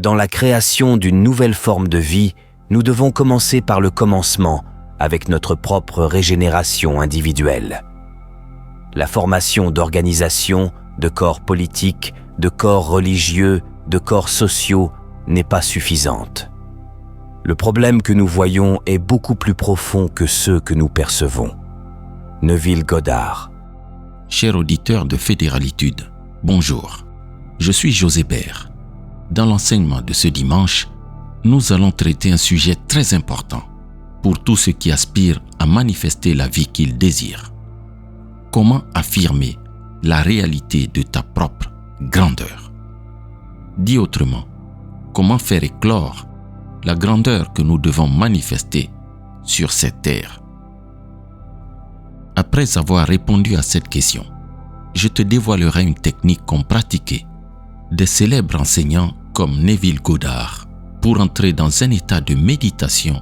Dans la création d'une nouvelle forme de vie, nous devons commencer par le commencement, avec notre propre régénération individuelle. La formation d'organisations, de corps politiques, de corps religieux, de corps sociaux n'est pas suffisante. Le problème que nous voyons est beaucoup plus profond que ceux que nous percevons. Neville Goddard. Cher auditeur de Fédéralitude, bonjour. Je suis José Bert. Dans l'enseignement de ce dimanche, nous allons traiter un sujet très important pour tous ceux qui aspirent à manifester la vie qu'ils désirent. Comment affirmer la réalité de ta propre grandeur? Dit autrement, comment faire éclore la grandeur que nous devons manifester sur cette terre? Après avoir répondu à cette question, je te dévoilerai une technique qu'ont pratiquée des célèbres enseignants comme Neville Goddard pour entrer dans un état de méditation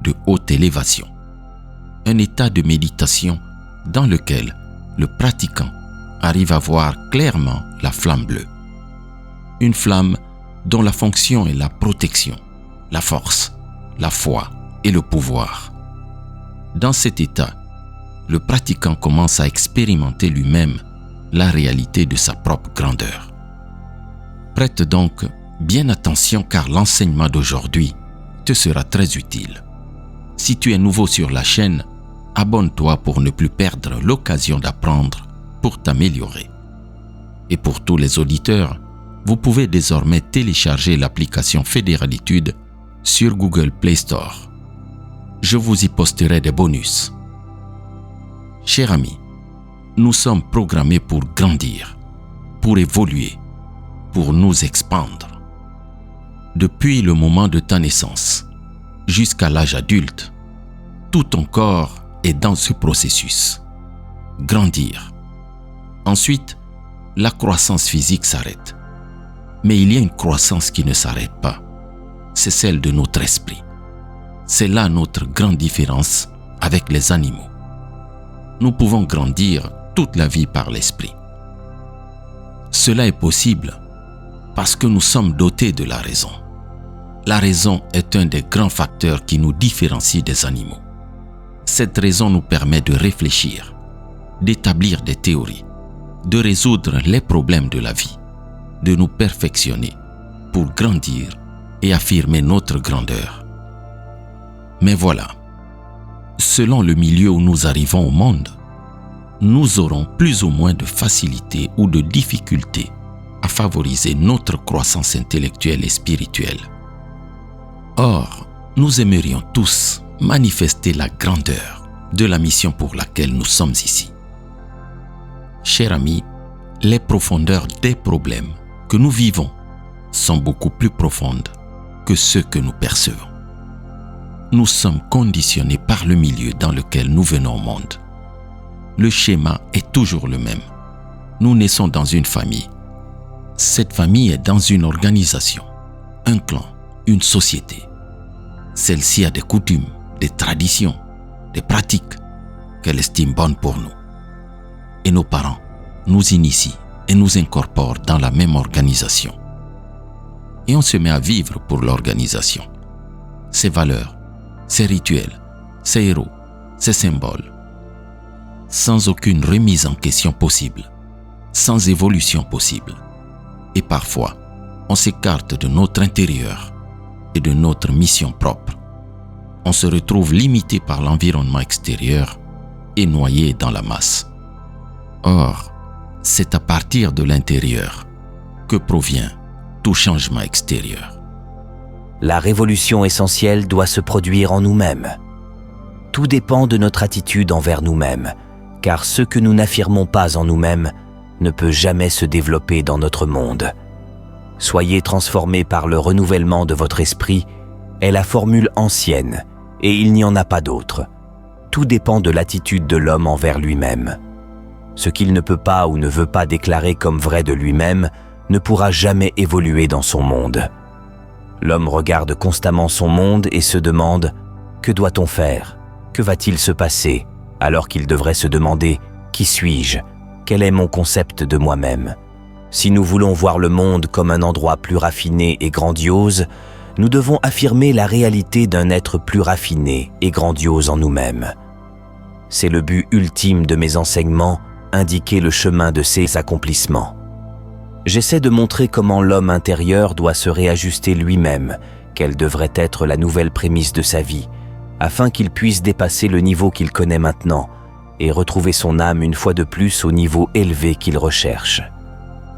de haute élévation. Un état de méditation dans lequel le pratiquant arrive à voir clairement la flamme bleue. Une flamme dont la fonction est la protection, la force, la foi et le pouvoir. Dans cet état, le pratiquant commence à expérimenter lui-même la réalité de sa propre grandeur. Prête donc bien attention car l'enseignement d'aujourd'hui te sera très utile. Si tu es nouveau sur la chaîne, abonne-toi pour ne plus perdre l'occasion d'apprendre pour t'améliorer. Et pour tous les auditeurs, vous pouvez désormais télécharger l'application Fédéralitude sur Google Play Store. Je vous y posterai des bonus. Chers amis, nous sommes programmés pour grandir, pour évoluer, pour nous expandre. Depuis le moment de ta naissance jusqu'à l'âge adulte, tout ton corps est dans ce processus. Grandir. Ensuite, la croissance physique s'arrête. Mais il y a une croissance qui ne s'arrête pas. C'est celle de notre esprit. C'est là notre grande différence avec les animaux. Nous pouvons grandir toute la vie par l'esprit. Cela est possible parce que nous sommes dotés de la raison. La raison est un des grands facteurs qui nous différencie des animaux. Cette raison nous permet de réfléchir, d'établir des théories, de résoudre les problèmes de la vie, de nous perfectionner pour grandir et affirmer notre grandeur. Mais voilà, selon le milieu où nous arrivons au monde, nous aurons plus ou moins de facilité ou de difficulté à favoriser notre croissance intellectuelle et spirituelle. Or, nous aimerions tous manifester la grandeur de la mission pour laquelle nous sommes ici. Chers amis, les profondeurs des problèmes que nous vivons sont beaucoup plus profondes que ceux que nous percevons. Nous sommes conditionnés par le milieu dans lequel nous venons au monde. Le schéma est toujours le même. Nous naissons dans une famille. Cette famille est dans une organisation, un clan, une société. Celle-ci a des coutumes, des traditions, des pratiques qu'elle estime bonnes pour nous. Et nos parents nous initient et nous incorporent dans la même organisation. Et on se met à vivre pour l'organisation. Ses valeurs, ses rituels, ses héros, ses symboles. Sans aucune remise en question possible, sans évolution possible. Et parfois, on s'écarte de notre intérieur et de notre mission propre. On se retrouve limité par l'environnement extérieur et noyé dans la masse. Or, c'est à partir de l'intérieur que provient tout changement extérieur. La révolution essentielle doit se produire en nous-mêmes. Tout dépend de notre attitude envers nous-mêmes, car ce que nous n'affirmons pas en nous-mêmes ne peut jamais se développer dans notre monde. Soyez transformés par le renouvellement de votre esprit est la formule ancienne, et il n'y en a pas d'autre. Tout dépend de l'attitude de l'homme envers lui-même. Ce qu'il ne peut pas ou ne veut pas déclarer comme vrai de lui-même ne pourra jamais évoluer dans son monde. L'homme regarde constamment son monde et se demande « Que doit-on faire ? Que va-t-il se passer ?» alors qu'il devrait se demander « Qui suis-je ? Quel est mon concept de moi-même ?» Si nous voulons voir le monde comme un endroit plus raffiné et grandiose, nous devons affirmer la réalité d'un être plus raffiné et grandiose en nous-mêmes. C'est le but ultime de mes enseignements, indiquer le chemin de ces accomplissements. J'essaie de montrer comment l'homme intérieur doit se réajuster lui-même, quelle devrait être la nouvelle prémisse de sa vie, afin qu'il puisse dépasser le niveau qu'il connaît maintenant et retrouver son âme une fois de plus au niveau élevé qu'il recherche.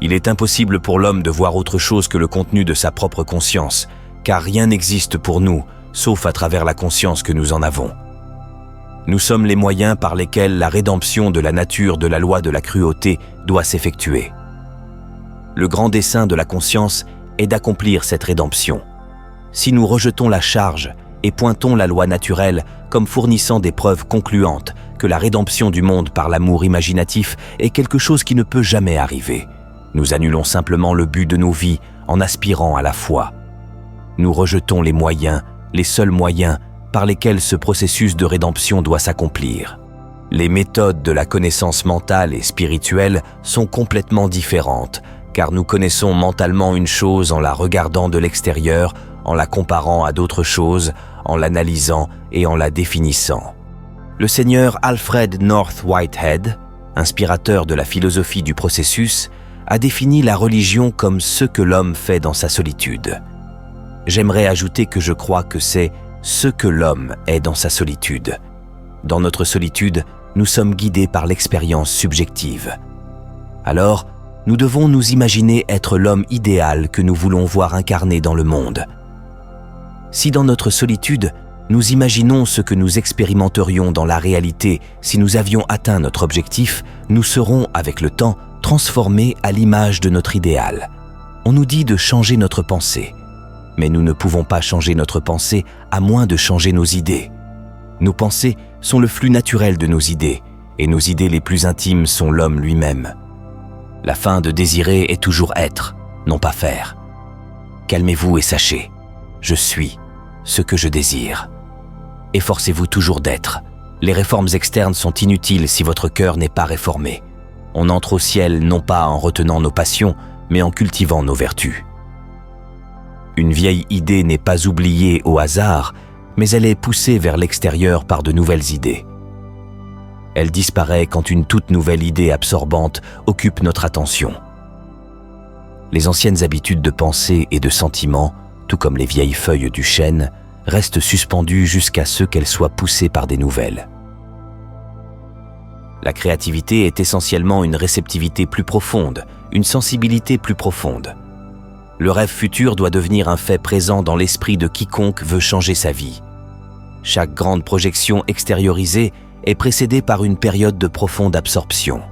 Il est impossible pour l'homme de voir autre chose que le contenu de sa propre conscience, car rien n'existe pour nous, sauf à travers la conscience que nous en avons. Nous sommes les moyens par lesquels la rédemption de la nature de la loi de la cruauté doit s'effectuer. Le grand dessein de la conscience est d'accomplir cette rédemption. Si nous rejetons la charge et pointons la loi naturelle comme fournissant des preuves concluantes que la rédemption du monde par l'amour imaginatif est quelque chose qui ne peut jamais arriver, nous annulons simplement le but de nos vies en aspirant à la foi. Nous rejetons les moyens, les seuls moyens par lesquels ce processus de rédemption doit s'accomplir. Les méthodes de la connaissance mentale et spirituelle sont complètement différentes, car nous connaissons mentalement une chose en la regardant de l'extérieur, en la comparant à d'autres choses, en l'analysant et en la définissant. Le seigneur Alfred North Whitehead, inspirateur de la philosophie du processus, a défini la religion comme ce que l'homme fait dans sa solitude. J'aimerais ajouter que je crois que c'est ce que l'homme est dans sa solitude. Dans notre solitude, nous sommes guidés par l'expérience subjective. Alors, nous devons nous imaginer être l'homme idéal que nous voulons voir incarné dans le monde. Si dans notre solitude, nous imaginons ce que nous expérimenterions dans la réalité si nous avions atteint notre objectif, nous serons, avec le temps, transformés à l'image de notre idéal. On nous dit de changer notre pensée. Mais nous ne pouvons pas changer notre pensée à moins de changer nos idées. Nos pensées sont le flux naturel de nos idées, et nos idées les plus intimes sont l'homme lui-même. La fin de désirer est toujours être, non pas faire. Calmez-vous et sachez, je suis ce que je désire. Efforcez-vous toujours d'être. Les réformes externes sont inutiles si votre cœur n'est pas réformé. On entre au ciel non pas en retenant nos passions, mais en cultivant nos vertus. Une vieille idée n'est pas oubliée au hasard, mais elle est poussée vers l'extérieur par de nouvelles idées. Elle disparaît quand une toute nouvelle idée absorbante occupe notre attention. Les anciennes habitudes de pensée et de sentiment, tout comme les vieilles feuilles du chêne, restent suspendues jusqu'à ce qu'elles soient poussées par des nouvelles. La créativité est essentiellement une réceptivité plus profonde, une sensibilité plus profonde. Le rêve futur doit devenir un fait présent dans l'esprit de quiconque veut changer sa vie. Chaque grande projection extériorisée est précédée par une période de profonde absorption.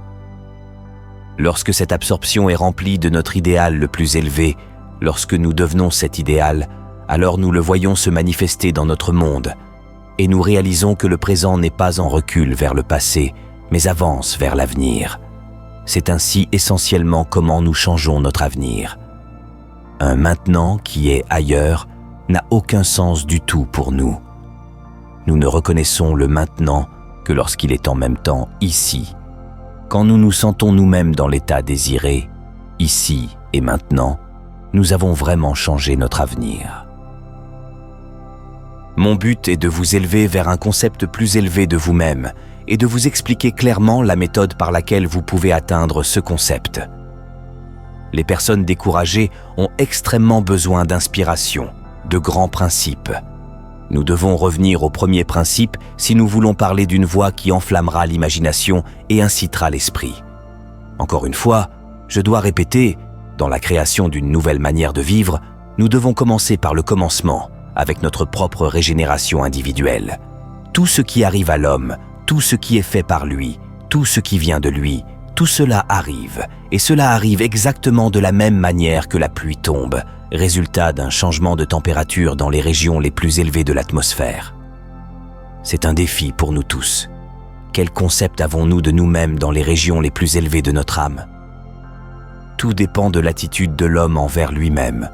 Lorsque cette absorption est remplie de notre idéal le plus élevé, lorsque nous devenons cet idéal, alors nous le voyons se manifester dans notre monde, et nous réalisons que le présent n'est pas en recul vers le passé, mais avance vers l'avenir. C'est ainsi essentiellement comment nous changeons notre avenir. Un maintenant qui est ailleurs n'a aucun sens du tout pour nous. Nous ne reconnaissons le maintenant que lorsqu'il est en même temps ici. Quand nous nous sentons nous-mêmes dans l'état désiré, ici et maintenant, nous avons vraiment changé notre avenir. Mon but est de vous élever vers un concept plus élevé de vous-même et de vous expliquer clairement la méthode par laquelle vous pouvez atteindre ce concept. Les personnes découragées ont extrêmement besoin d'inspiration, de grands principes. Nous devons revenir au premier principe si nous voulons parler d'une voie qui enflammera l'imagination et incitera l'esprit. Encore une fois, je dois répéter, dans la création d'une nouvelle manière de vivre, nous devons commencer par le commencement, avec notre propre régénération individuelle. Tout ce qui arrive à l'homme, tout ce qui est fait par lui, tout ce qui vient de lui, tout cela arrive, et cela arrive exactement de la même manière que la pluie tombe, résultat d'un changement de température dans les régions les plus élevées de l'atmosphère. C'est un défi pour nous tous. Quel concept avons-nous de nous-mêmes dans les régions les plus élevées de notre âme ? Tout dépend de l'attitude de l'homme envers lui-même.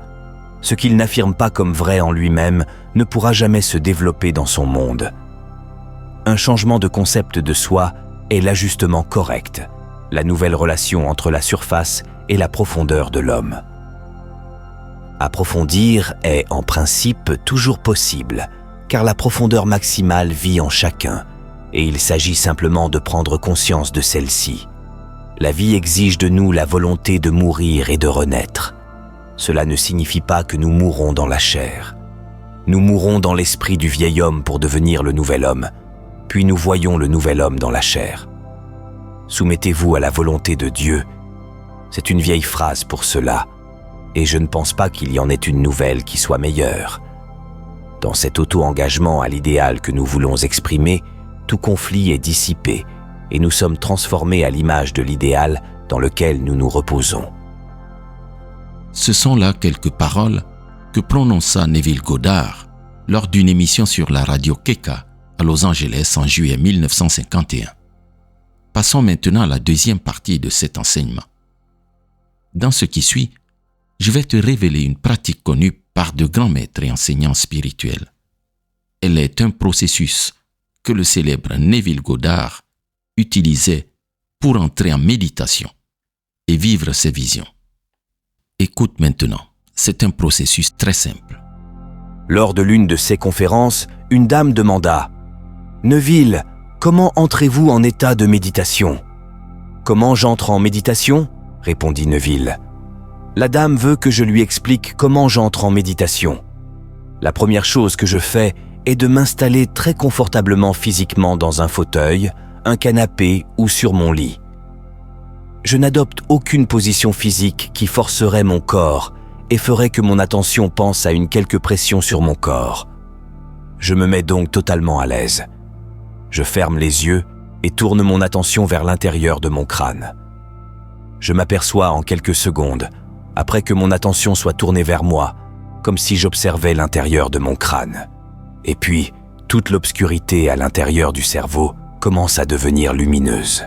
Ce qu'il n'affirme pas comme vrai en lui-même ne pourra jamais se développer dans son monde. Un changement de concept de soi est l'ajustement correct, la nouvelle relation entre la surface et la profondeur de l'homme. Approfondir est en principe toujours possible, car la profondeur maximale vit en chacun, et il s'agit simplement de prendre conscience de celle-ci. La vie exige de nous la volonté de mourir et de renaître. Cela ne signifie pas que nous mourrons dans la chair. Nous mourrons dans l'esprit du vieil homme pour devenir le nouvel homme, puis nous voyons le nouvel homme dans la chair. Soumettez-vous à la volonté de Dieu. C'est une vieille phrase pour cela, et je ne pense pas qu'il y en ait une nouvelle qui soit meilleure. Dans cet auto-engagement à l'idéal que nous voulons exprimer, tout conflit est dissipé, et nous sommes transformés à l'image de l'idéal dans lequel nous nous reposons. Ce sont là quelques paroles que prononça Neville Goddard lors d'une émission sur la radio Keka à Los Angeles en juillet 1951. Passons maintenant à la deuxième partie de cet enseignement. Dans ce qui suit, je vais te révéler une pratique connue par de grands maîtres et enseignants spirituels. Elle est un processus que le célèbre Neville Goddard utilisait pour entrer en méditation et vivre ses visions. Écoute maintenant, c'est un processus très simple. Lors de l'une de ces conférences, une dame demanda « Neville, comment entrez-vous en état de méditation ?»« Comment j'entre en méditation ?» répondit Neville. La dame veut que je lui explique comment j'entre en méditation. La première chose que je fais est de m'installer très confortablement physiquement dans un fauteuil, un canapé ou sur mon lit. Je n'adopte aucune position physique qui forcerait mon corps et ferait que mon attention pense à une quelque pression sur mon corps. Je me mets donc totalement à l'aise. Je ferme les yeux et tourne mon attention vers l'intérieur de mon crâne. Je m'aperçois en quelques secondes, après que mon attention soit tournée vers moi, comme si j'observais l'intérieur de mon crâne. Et puis, toute l'obscurité à l'intérieur du cerveau commence à devenir lumineuse.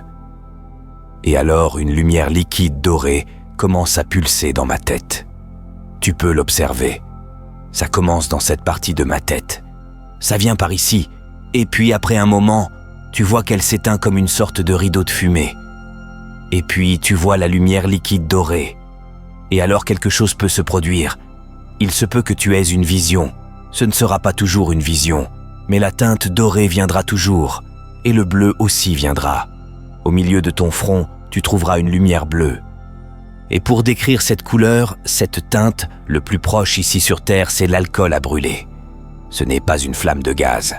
Et alors, une lumière liquide dorée commence à pulser dans ma tête. Tu peux l'observer. Ça commence dans cette partie de ma tête. Ça vient par ici, et puis après un moment, tu vois qu'elle s'éteint comme une sorte de rideau de fumée. Et puis tu vois la lumière liquide dorée. Et alors quelque chose peut se produire. Il se peut que tu aies une vision. Ce ne sera pas toujours une vision, mais la teinte dorée viendra toujours, et le bleu aussi viendra. Au milieu de ton front, tu trouveras une lumière bleue. Et pour décrire cette couleur, cette teinte, le plus proche ici sur Terre, c'est l'alcool à brûler. Ce n'est pas une flamme de gaz.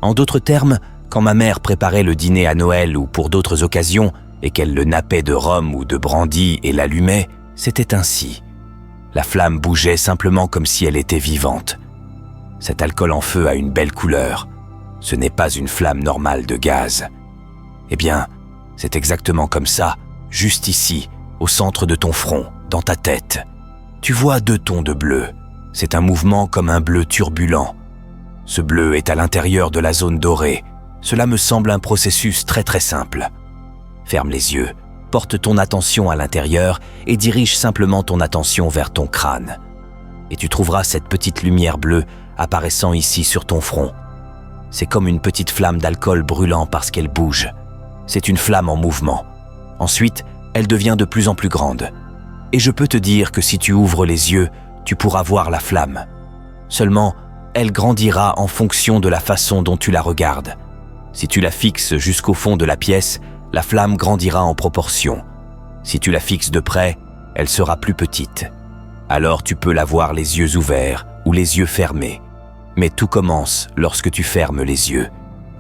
En d'autres termes, quand ma mère préparait le dîner à Noël ou pour d'autres occasions, et qu'elle le nappait de rhum ou de brandy et l'allumait, c'était ainsi. La flamme bougeait simplement comme si elle était vivante. Cet alcool en feu a une belle couleur. Ce n'est pas une flamme normale de gaz. Eh bien, c'est exactement comme ça, juste ici, au centre de ton front, dans ta tête. Tu vois 2 tons de bleu. C'est un mouvement comme un bleu turbulent. Ce bleu est à l'intérieur de la zone dorée. Cela me semble un processus très très simple. Ferme les yeux, porte ton attention à l'intérieur et dirige simplement ton attention vers ton crâne. Et tu trouveras cette petite lumière bleue apparaissant ici sur ton front. C'est comme une petite flamme d'alcool brûlant parce qu'elle bouge. C'est une flamme en mouvement. Ensuite, elle devient de plus en plus grande. Et je peux te dire que si tu ouvres les yeux, tu pourras voir la flamme. Seulement, elle grandira en fonction de la façon dont tu la regardes. Si tu la fixes jusqu'au fond de la pièce, la flamme grandira en proportion. Si tu la fixes de près, elle sera plus petite. Alors tu peux la voir les yeux ouverts ou les yeux fermés. Mais tout commence lorsque tu fermes les yeux.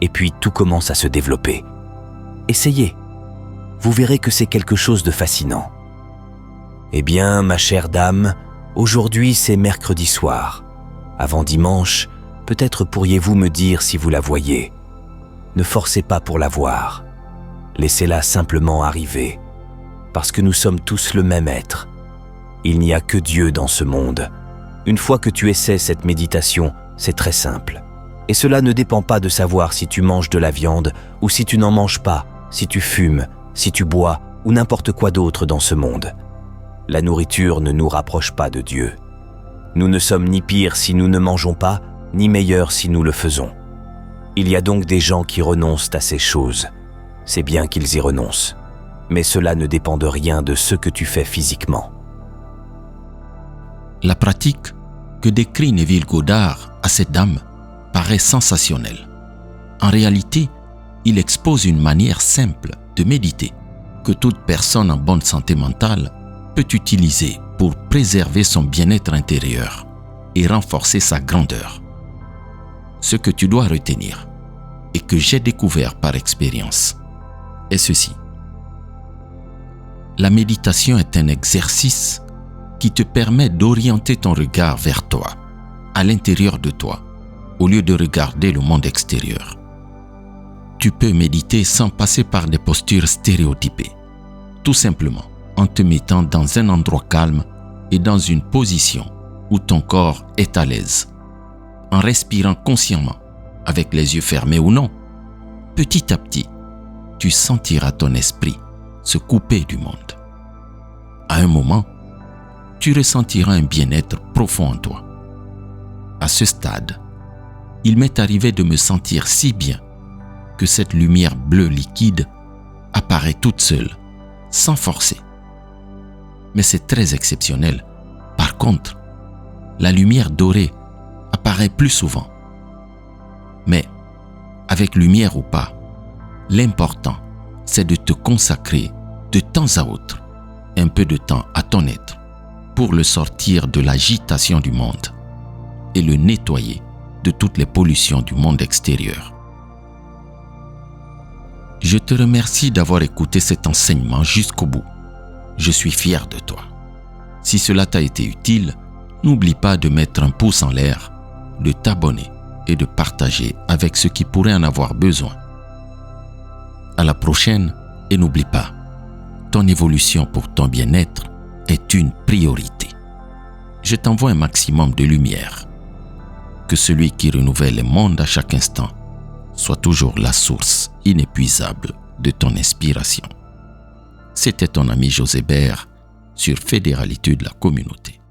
Et puis tout commence à se développer. Essayez. Vous verrez que c'est quelque chose de fascinant. Eh bien, ma chère dame, aujourd'hui c'est mercredi soir. Avant dimanche, peut-être pourriez-vous me dire si vous la voyez. Ne forcez pas pour la voir. Laissez-la simplement arriver, parce que nous sommes tous le même être. Il n'y a que Dieu dans ce monde. Une fois que tu essaies cette méditation, c'est très simple. Et cela ne dépend pas de savoir si tu manges de la viande ou si tu n'en manges pas, si tu fumes, si tu bois ou n'importe quoi d'autre dans ce monde. La nourriture ne nous rapproche pas de Dieu. Nous ne sommes ni pires si nous ne mangeons pas, ni meilleurs si nous le faisons. Il y a donc des gens qui renoncent à ces choses. C'est bien qu'ils y renoncent. mais cela ne dépend de rien de ce que tu fais physiquement. La pratique que décrit Neville Goddard à cette dame paraît sensationnelle. En réalité, il expose une manière simple de méditer que toute personne en bonne santé mentale peut utiliser pour préserver son bien-être intérieur et renforcer sa grandeur. Ce que tu dois retenir et que j'ai découvert par expérience est ceci. La méditation est un exercice qui te permet d'orienter ton regard vers toi, à l'intérieur de toi, au lieu de regarder le monde extérieur. Tu peux méditer sans passer par des postures stéréotypées, tout simplement en te mettant dans un endroit calme et dans une position où ton corps est à l'aise, en respirant consciemment, avec les yeux fermés ou non. Petit à petit, tu sentiras ton esprit se couper du monde. À un moment, tu ressentiras un bien-être profond en toi. À ce stade, il m'est arrivé de me sentir si bien que cette lumière bleue liquide apparaît toute seule, sans forcer. Mais c'est très exceptionnel. Par contre, la lumière dorée apparaît plus souvent. Mais, avec lumière ou pas, l'important, c'est de te consacrer de temps à autre un peu de temps à ton être pour le sortir de l'agitation du monde et le nettoyer de toutes les pollutions du monde extérieur. Je te remercie d'avoir écouté cet enseignement jusqu'au bout. Je suis fier de toi. Si cela t'a été utile, n'oublie pas de mettre un pouce en l'air, de t'abonner et de partager avec ceux qui pourraient en avoir besoin. À la prochaine et n'oublie pas, ton évolution pour ton bien-être est une priorité. Je t'envoie un maximum de lumière. Que celui qui renouvelle le monde à chaque instant soit toujours la source inépuisable de ton inspiration. C'était ton ami José Bert sur Fédéralité de la communauté.